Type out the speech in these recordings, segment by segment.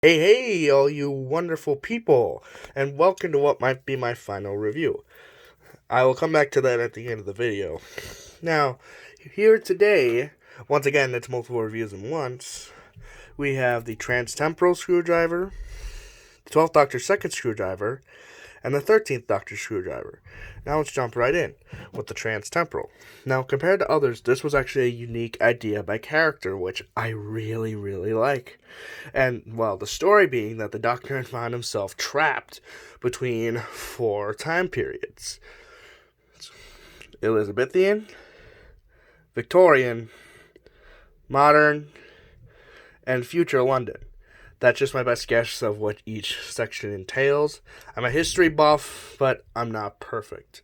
Hey, hey, all you wonderful people, and welcome to what might be my final review. I will come back to that at the end of the video. Now, here today, once again, it's multiple reviews in once. We have the Trans-Temperal screwdriver, the 12th Doctor's second screwdriver, and the 13th Doctor's screwdriver. Now let's jump right in with the Trans-Temperal. Now, compared to others, this was actually a unique idea by character, which I really, really like. And, well, the story being that the Doctor found himself trapped between four time periods: Elizabethan, Victorian, modern, and future London. That's just my best guess of what each section entails. I'm a history buff, but I'm not perfect.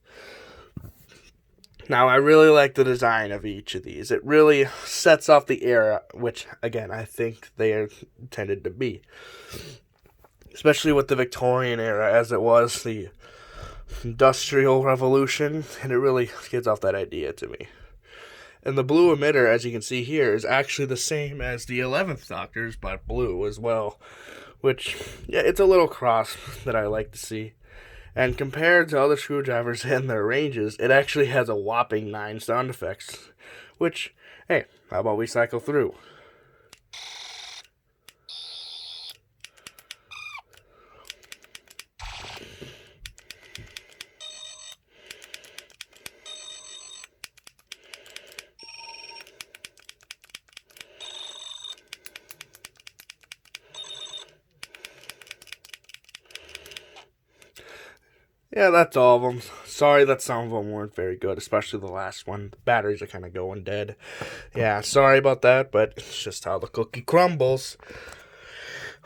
Now, I really like the design of each of these. It really sets off the era, which, again, I think they are intended to be. Especially with the Victorian era, as it was the Industrial Revolution, and it really gives off that idea to me. And the blue emitter, as you can see here, is actually the same as the 11th Doctor's, but blue as well. Which, yeah, it's a little cross that I like to see. And compared to other screwdrivers and their ranges, it actually has a whopping 9 sound effects. Which, hey, how about we cycle through? Yeah, that's all of them. Sorry that some of them weren't very good, especially the last one. The batteries are kind of going dead. Yeah, sorry about that, but it's just how the cookie crumbles.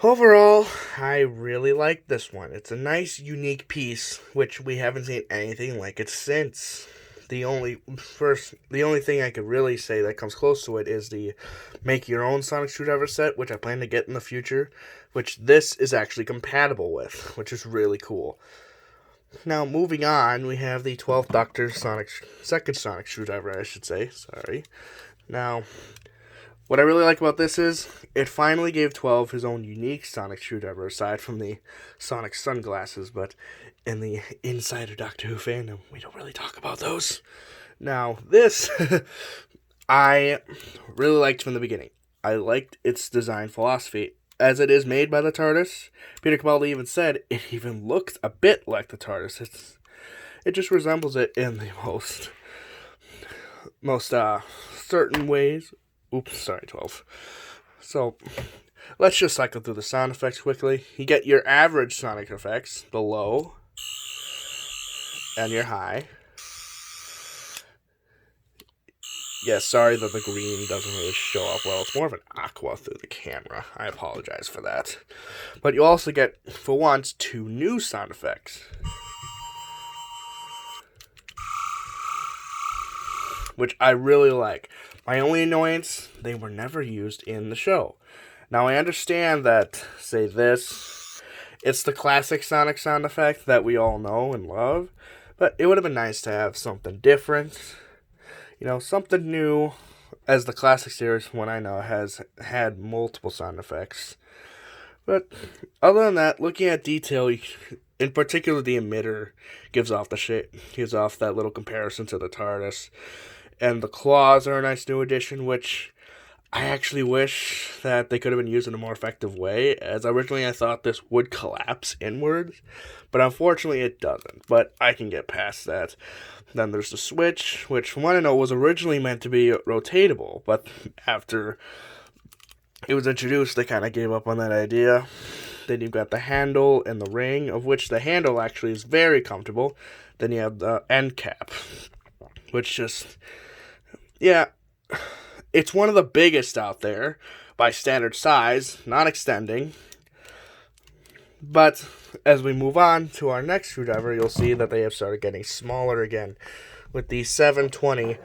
Overall, I really like this one. It's a nice, unique piece, which we haven't seen anything like it since. The only thing I could really say that comes close to it is the make your own sonic screwdriver set, which I plan to get in the future, which this is actually compatible with, which is really cool. Now, moving on, we have the 12th Doctor's second sonic screwdriver, I should say. Sorry. Now, what I really like about this is it finally gave 12 his own unique sonic screwdriver, aside from the sonic sunglasses, but in the insider Doctor Who fandom, we don't really talk about those. Now, this, I really liked from the beginning. I liked its design philosophy. As it is made by the TARDIS, Peter Capaldi even said it even looks a bit like the TARDIS. It just resembles it in the most certain ways. Oops, sorry, 12. So, let's just cycle through the sound effects quickly. You get your average sonic effects, the low, and your high. Yeah, sorry that the green doesn't really show up well. It's more of an aqua through the camera. I apologize for that. But you also get, for once, 2 new sound effects, which I really like. My only annoyance, they were never used in the show. Now, I understand that, say this, it's the classic sonic sound effect that we all know and love, but it would have been nice to have something different. You know, something new, as the classic series, one I know, has had multiple sound effects. But other than that, looking at detail, in particular the emitter gives off that little comparison to the TARDIS. And the claws are a nice new addition, which I actually wish that they could have been used in a more effective way, as originally I thought this would collapse inwards, but unfortunately it doesn't, but I can get past that. Then there's the switch, which from what I know was originally meant to be rotatable, but after it was introduced, they kind of gave up on that idea. Then you've got the handle and the ring, of which the handle actually is very comfortable. Then you have the end cap, which just, yeah, it's one of the biggest out there by standard size, not extending. But as we move on to our next screwdriver, you'll see that they have started getting smaller again with the 720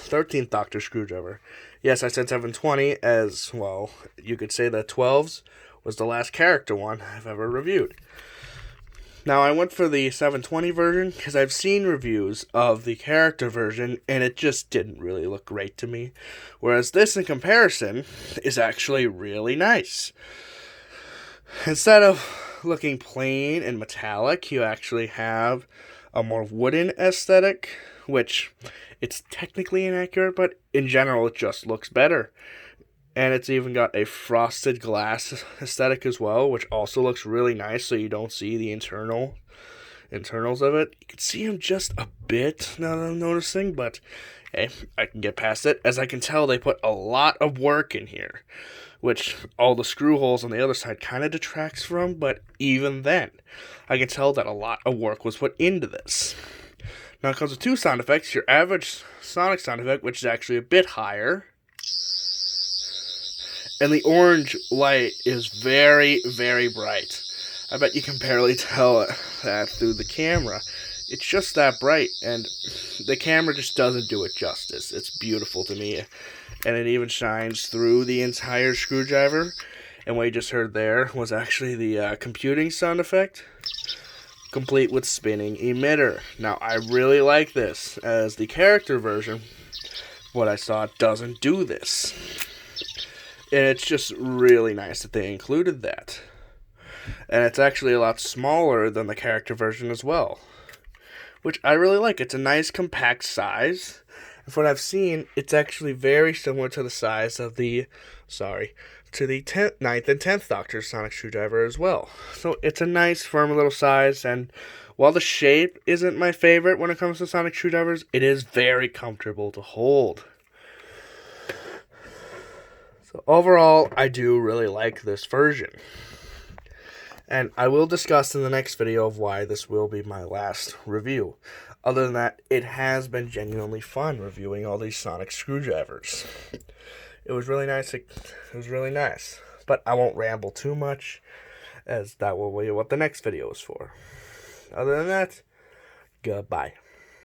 13th Doctor screwdriver. Yes, I said 720 as, well, you could say that 12's was the last character one I've ever reviewed. Now, I went for the 720 version because I've seen reviews of the character version, and it just didn't really look great to me. Whereas this, in comparison, is actually really nice. Instead of looking plain and metallic, you actually have a more wooden aesthetic, which it's technically inaccurate, but in general it just looks better. And it's even got a frosted glass aesthetic as well, which also looks really nice, so you don't see the internals of it. You can see them just a bit now that I'm noticing, but hey, I can get past it. As I can tell, they put a lot of work in here, which all the screw holes on the other side kind of detracts from, but even then, I can tell that a lot of work was put into this. Now it comes with two sound effects. Your average sonic sound effect, which is actually a bit higher. And the orange light is very, very bright. I bet you can barely tell that through the camera. It's just that bright, and the camera just doesn't do it justice. It's beautiful to me, and it even shines through the entire screwdriver. And what you just heard there was actually the computing sound effect, complete with spinning emitter. Now, I really like this, as the character version, what I saw, doesn't do this. And it's just really nice that they included that. And it's actually a lot smaller than the character version as well, which I really like. It's a nice compact size. And from what I've seen, it's actually very similar to the size of the, to the 9th and 10th Doctor sonic screwdriver as well. So it's a nice, firm little size, and while the shape isn't my favorite when it comes to sonic screwdrivers, it is very comfortable to hold. So overall, I do really like this version. And I will discuss in the next video of why this will be my last review. Other than that, it has been genuinely fun reviewing all these sonic screwdrivers. It was really nice. It was really nice. But I won't ramble too much, as that will be what the next video is for. Other than that, goodbye.